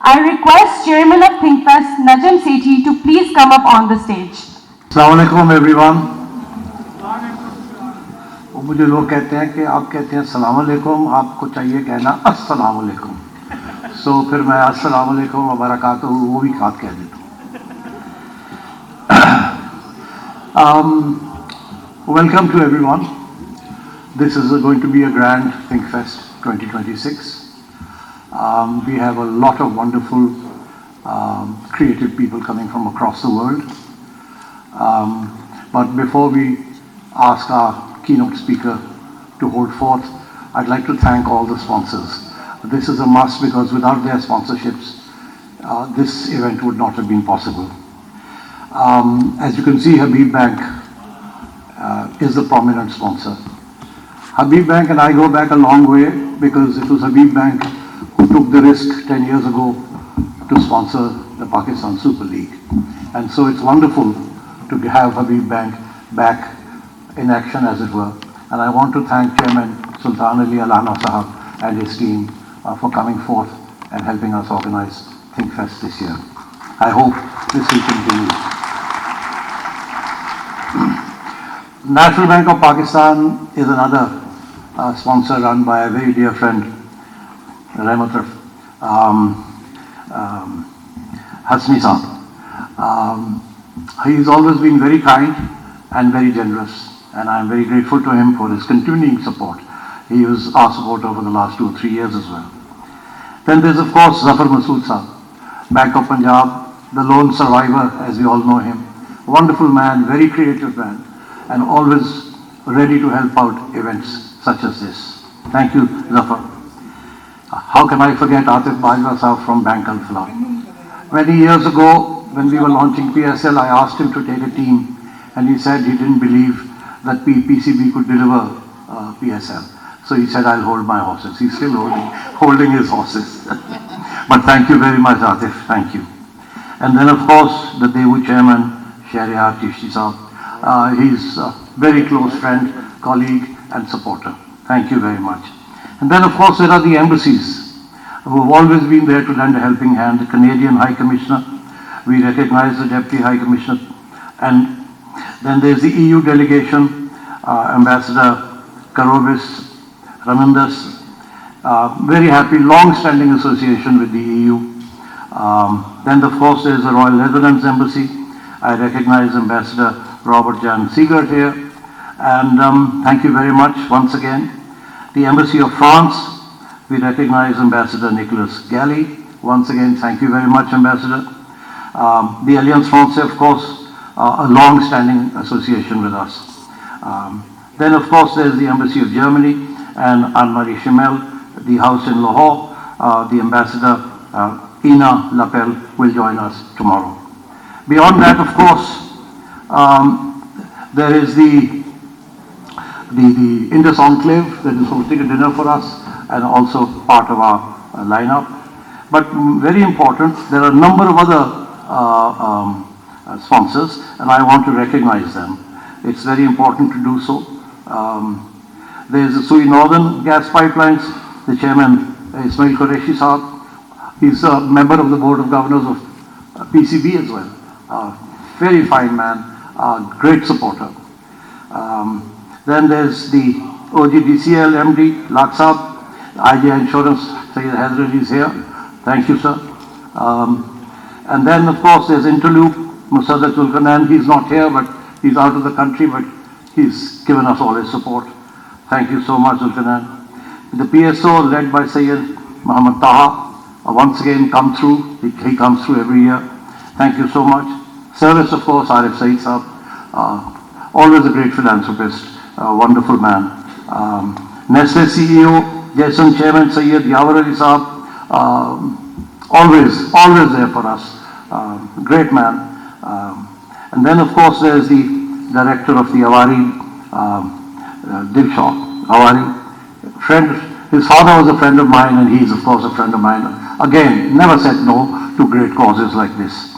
I request Chairman of ThinkFest, Najam Sethi, to please come up on the stage. Assalamu alaikum everyone. मुझे लोग कहते हैं कि आप कहते हैं अस्सलाम वालेकुम, आपको चाहिए कहना अस्सलाम वालेकुम. सो फिर मैं अस्सलाम वालेकुम व बरकातहू वो भी साथ कह देता हूँ. Welcome to everyone. This is going to be a grand ThinkFest 2026. We have a lot of wonderful creative people coming from across the world. But before we ask our keynote speaker to hold forth, I'd like to thank all the sponsors. This is a must because without their sponsorships, this event would not have been possible. As you can see, Habib Bank is the prominent sponsor. Habib Bank and I go back a long way because it was Habib Bank who took the risk 10 years ago to sponsor the Pakistan Super League. And so it's wonderful to have Habib Bank back in action, as it were. And I want to thank Chairman Sultan Ali Alana Sahab and his team for coming forth and helping us organize ThinkFest this year. I hope this will continue. National Bank of Pakistan is another sponsor run by a very dear friend, Rahmat Hasmi Sath. He's always been very kind and very generous, and I'm very grateful to him for his continuing support. He was our support over the last 2 or 3 years as well. Then there's of course Zafar Masood Saab, Bank of Punjab, the lone survivor as we all know him. Wonderful man, very creative man, and always ready to help out events such as this. Thank you, Zafar. How can I forget Atif Bajwa Saab from Bank Al-Falah? Many years ago, when we were launching PSL, I asked him to take a team, and he said he didn't believe that PCB could deliver PSL. So he said, I'll hold my horses. He's still holding his horses. But thank you very much, Atif. Thank you. And then, of course, the Devu chairman, Shahid Chishti Saab. He's a very close friend, colleague, and supporter. Thank you very much. And then, of course, there are the embassies who have always been there to lend a helping hand. The Canadian High Commissioner, we recognize the Deputy High Commissioner. And then there's the EU delegation, Ambassador Karobis, Ramindas. Very happy, long-standing association with the EU. Then, of course, there's the Royal Netherlands Embassy. I recognize Ambassador Robert Jan Siegert here. And thank you very much once again. The Embassy of France, we recognize Ambassador Nicolas Galli. Once again, thank you very much, Ambassador. The Alliance Française, of course, a long-standing association with us. Then, of course, there's the Embassy of Germany and Anne-Marie Chimel, the house in Lahore. The Ambassador Ina Lapel will join us tomorrow. Beyond that, of course, there is the Indus Enclave that is hosting a dinner for us and also part of our lineup. But very important, there are a number of other sponsors, and I want to recognize them. It's very important to do so. There's the Sui Northern Gas Pipelines, the chairman Ismail Qureshi Saab. He's a member of the Board of Governors of PCB as well. Very fine man, great supporter. Then there's the OGDCL MD, Laksab, IGI Insurance, Sayyid Hyderali is here. Thank you, sir. And then, of course, there's Interloop, Musaddat Ulkanan. He's not here, but he's out of the country, but he's given us all his support. Thank you so much, Ulkanan. The PSO, led by Sayyid Muhammad Taha, once again come through. He comes through every year. Thank you so much. Service, of course, Arif Saeed Saab, always a great philanthropist, a wonderful man. Nestle CEO, Jason Chairman Sayyid Yawar Ali Saab, always there for us. Great man. And then, of course, there's the director of the Awari, Dilshaw Awari. Friend, his father was a friend of mine, and he's, of course, a friend of mine. Again, never said no to great causes like this.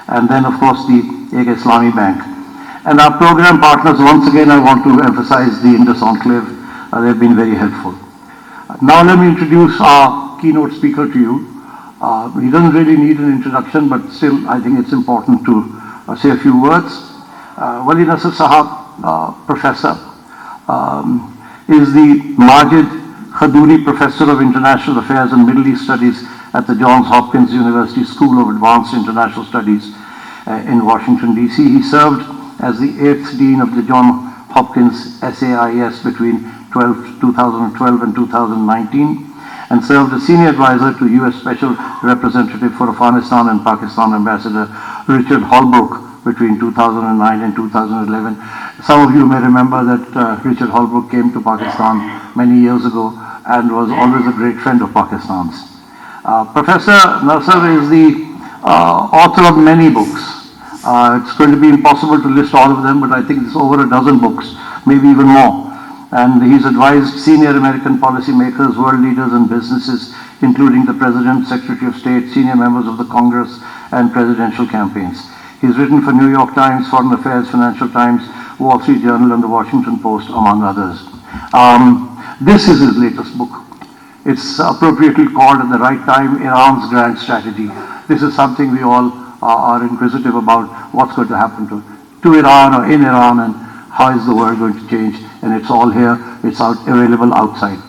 And then, of course, the Ek Islami Bank. And our program partners, once again, I want to emphasize the Indus Enclave. They've been very helpful. Now let me introduce our keynote speaker to you. He doesn't really need an introduction, but still I think it's important to say a few words. Wali Nasir Sahab, Professor, is the Majid Khadouri Professor of International Affairs and Middle East Studies at the Johns Hopkins University School of Advanced International Studies in Washington, D.C. He served as the 8th Dean of the Johns Hopkins SAIS between 2012 and 2019, and served as Senior Advisor to U.S. Special Representative for Afghanistan and Pakistan Ambassador Richard Holbrooke between 2009 and 2011. Some of you may remember that Richard Holbrooke came to Pakistan many years ago and was always a great friend of Pakistan's. Professor Nasser is the author of many books. It's going to be impossible to list all of them, but I think it's over a dozen books, maybe even more. And he's advised senior American policymakers, world leaders and businesses, including the President, Secretary of State, senior members of the Congress and presidential campaigns. He's written for New York Times, Foreign Affairs, Financial Times, Wall Street Journal and the Washington Post, among others. This is his latest book. It's appropriately called At the Right Time, Iran's Grand Strategy. This is something we all are inquisitive about, what's going to happen to Iran or in Iran, and how is the world going to change. And it's all here, it's available outside.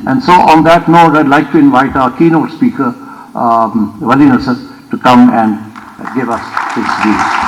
And so on that note, I'd like to invite our keynote speaker, Wali Nasser, to come and give us his views.